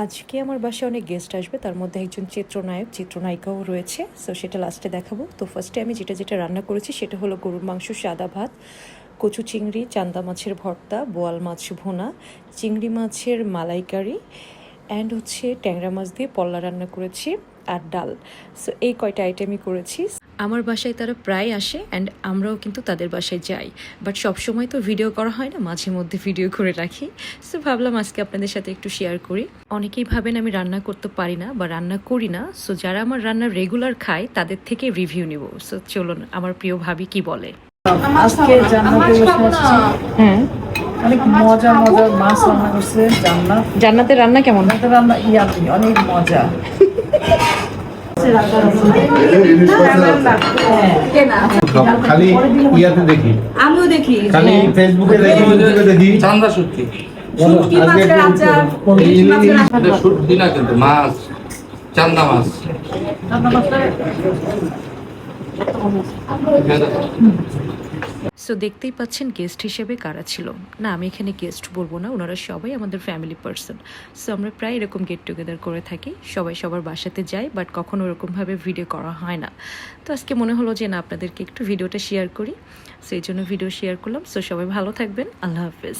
আজকে আমার বাসায় অনেক গেস্ট আসবে, তার মধ্যে একজন চিত্রনায়ক চিত্রনায়িকাও রয়েছে। সো সেটা লাস্টে দেখাবো। তো ফার্স্টে আমি যেটা রান্না করেছি সেটা হলো গরুর মাংস, সাদা ভাত, কচু চিংড়ি, চান্দা মাছের ভর্তা, বোয়াল মাছ ভুনা, চিংড়ি মাছের মালাইকারি অ্যান্ড হচ্ছে ট্যাংরা মাছ দিয়ে পল্লা রান্না করেছি আর ডাল। সো এই কয়টা আইটেমই করেছি। আমার বাসায় তারা প্রায় আসে অ্যান্ড আমরাও কিন্তু তাদের বাসায় যাই, বাট সবসময় তো ভিডিও করা হয় না, মাঝে মধ্যে ভিডিও করে রাখি। সো ভাবলাম আজকে আপনাদের সাথে একটু শেয়ার করি। অনেকেই ভাবেন আমি রান্না করতে পারি না বা রান্না করি না। সো যারা আমার রান্না রেগুলার খায় তাদের থেকে রিভিউ নিব। সো চলুন আমার প্রিয় ভাবি কি বলে। আজকে জান্নাতে বসে আসছি। হ্যাঁ, অনেক মজার মাছ রান্না করছে জান্নাত। জান্নাতের রান্না কেমন? জান্নাতের রান্না ইয়ামি, অনেক মজা। খালি ইয়াতে দেখি, আমিও দেখি খালি ফেসবুকে দেখি, ইউটিউবে দেখি। চান্দা শুটকি, শুটকি মাছের আচার, ইলিশ মাছের আচার। এটা শুটকি না কিন্তু মাছ, চান্দা মাছ। সো দেখতেই পাচ্ছেন গেস্ট হিসেবে কারা ছিল। না, আমি এখানে গেস্ট বলবো না, ওনারা সবাই আমাদের ফ্যামিলি পার্সন। সো আমরা প্রায় এরকম গেট টুগেদার করে থাকি, সবাই সবার বাসাতে যাই, বাট কখনো ওরকমভাবে ভিডিও করা হয় না। তো আজকে মনে হলো যে না, আপনাদেরকে একটু ভিডিওটা শেয়ার করি। সো এই জন্য ভিডিও শেয়ার করলাম। সো সবাই ভালো থাকবেন, আল্লাহ হাফেজ।